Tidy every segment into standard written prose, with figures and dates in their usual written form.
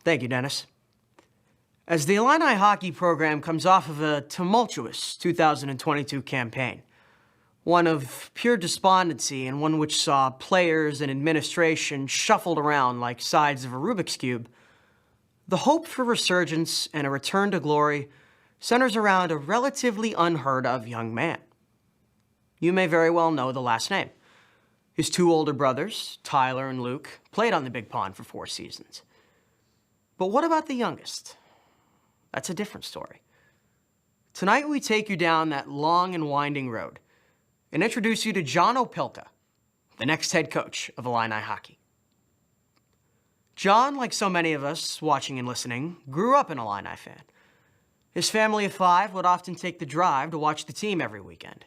Thank you, Dennis. As the Illini hockey program comes off of a tumultuous 2022 campaign, one of pure despondency and one which saw players and administration shuffled around like sides of a Rubik's Cube, the hope for resurgence and a return to glory centers around a relatively unheard of young man. You may very well know the last name. His two older brothers, Tyler and Luke, played on the Big Pond for 4 seasons. But what about the youngest? That's a different story. Tonight we take you down that long and winding road and introduce you to John Opilka, the next head coach of Illini hockey. John, like so many of us watching and listening, grew up an Illini fan. His family of 5 would often take the drive to watch the team every weekend,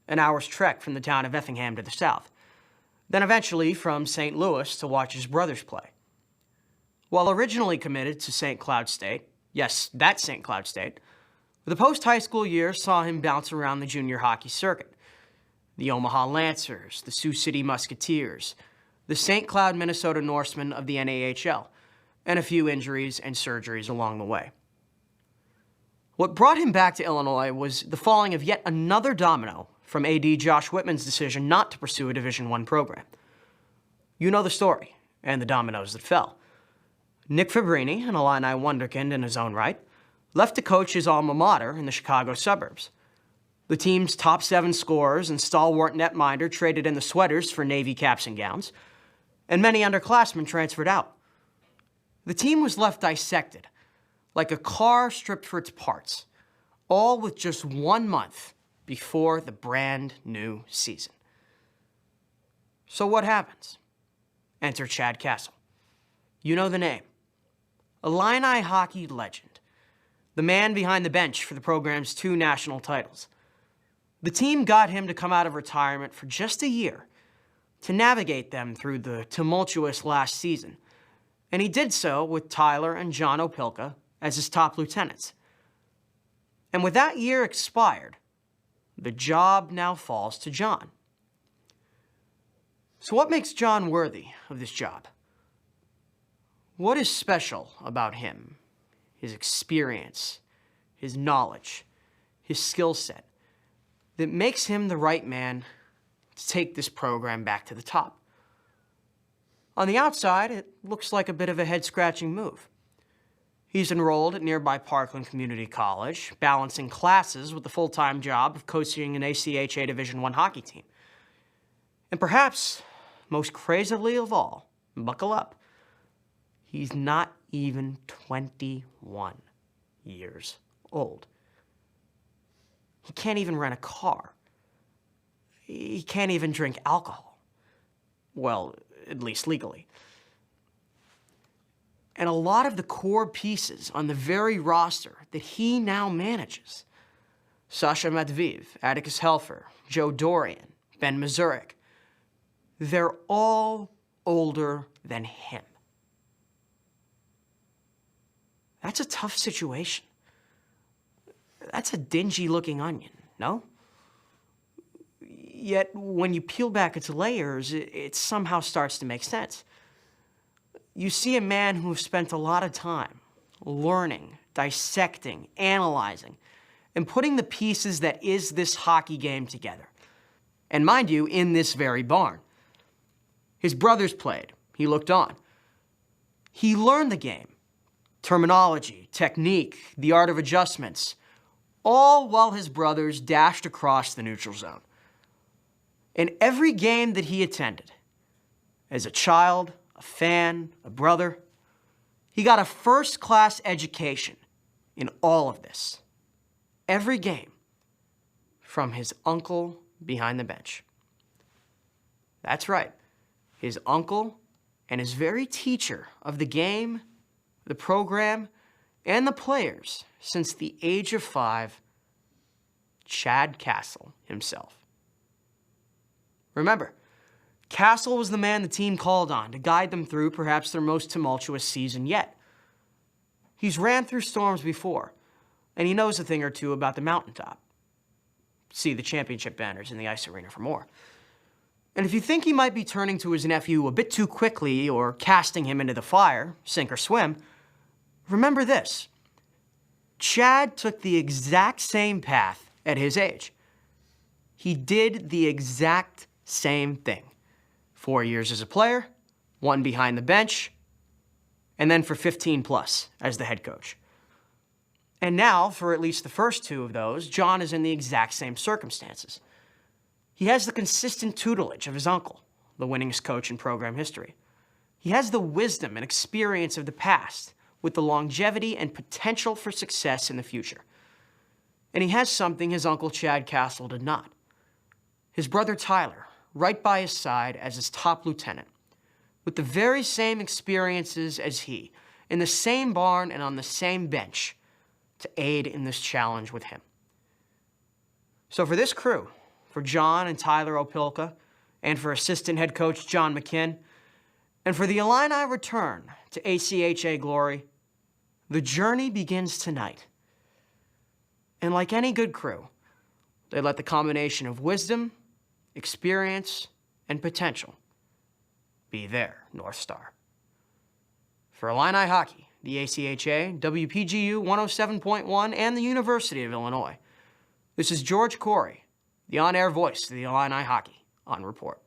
an hour's trek from the town of Effingham to the south, then eventually from St. Louis to watch his brothers play. While originally committed to St. Cloud State, yes, that St. Cloud State, the post-high school years saw him bounce around the junior hockey circuit. The Omaha Lancers, the Sioux City Musketeers, the St. Cloud, Minnesota Norsemen of the NAHL, and a few injuries and surgeries along the way. What brought him back to Illinois was the falling of yet another domino from AD Josh Whitman's decision not to pursue a Division I program. You know the story and the dominoes that fell. Nick Fabrini, an Illini wonderkind in his own right, left to coach his alma mater in the Chicago suburbs. The team's top 7 scorers and stalwart netminder traded in the sweaters for Navy caps and gowns, and many underclassmen transferred out. The team was left dissected, like a car stripped for its parts, all with just 1 month before the brand new season. So what happens? Enter Chad Castle. You know the name. Illini hockey legend. The man behind the bench for the program's 2 national titles. The team got him to come out of retirement for just a year to navigate them through the tumultuous last season, and he did so with Tyler and John Opilka as his top lieutenants. And with that year expired, the job now falls to John. So what makes John worthy of this job? What is special about him, his experience, his knowledge, his skill set, that makes him the right man to take this program back to the top? On the outside, it looks like a bit of a head-scratching move. He's enrolled at nearby Parkland Community College, balancing classes with the full-time job of coaching an ACHA Division I hockey team. And perhaps, most crazily of all, buckle up, he's not even 21 years old. He can't even rent a car. He can't even drink alcohol. Well, at least legally. And a lot of the core pieces on the very roster that he now manages, Sasha Matveev, Atticus Helfer, Joe Dorian, Ben Mazurik, they're all older than him. That's a tough situation. That's a dingy-looking onion, no? Yet, when you peel back its layers, it somehow starts to make sense. You see a man who has spent a lot of time learning, dissecting, analyzing, and putting the pieces that is this hockey game together. And mind you, in this very barn. His brothers played. He looked on. He learned the game. Terminology, technique, the art of adjustments, all while his brothers dashed across the neutral zone. In every game that he attended, as a child, a fan, a brother, he got a first-class education in all of this. Every game, from his uncle behind the bench. That's right, his uncle and his very teacher of the game, the program, and the players since the age of 5, Chad Castle himself. Remember, Castle was the man the team called on to guide them through perhaps their most tumultuous season yet. He's ran through storms before, and he knows a thing or two about the mountaintop. See the championship banners in the ice arena for more. And if you think he might be turning to his nephew a bit too quickly or casting him into the fire, sink or swim, remember this. Chad took the exact same path at his age. He did the exact same thing. 4 years as a player, 1 behind the bench, and then for 15 plus as the head coach. And now, for at least the first 2 of those, John is in the exact same circumstances. He has the consistent tutelage of his uncle, the winningest coach in program history. He has the wisdom and experience of the past with the longevity and potential for success in the future. And he has something his uncle Chad Castle did not. His brother Tyler, right by his side as his top lieutenant, with the very same experiences as he, in the same barn and on the same bench, to aid in this challenge with him. So for this crew, for John and Tyler Opilka, and for assistant head coach John McKinn, and for the Illini return to ACHA glory, the journey begins tonight. And like any good crew, they let the combination of wisdom, experience, and potential be their North Star. For Illini Hockey, the ACHA, WPGU 107.1, and the University of Illinois, this is George Corey, the on-air voice of the Illini Hockey on Report.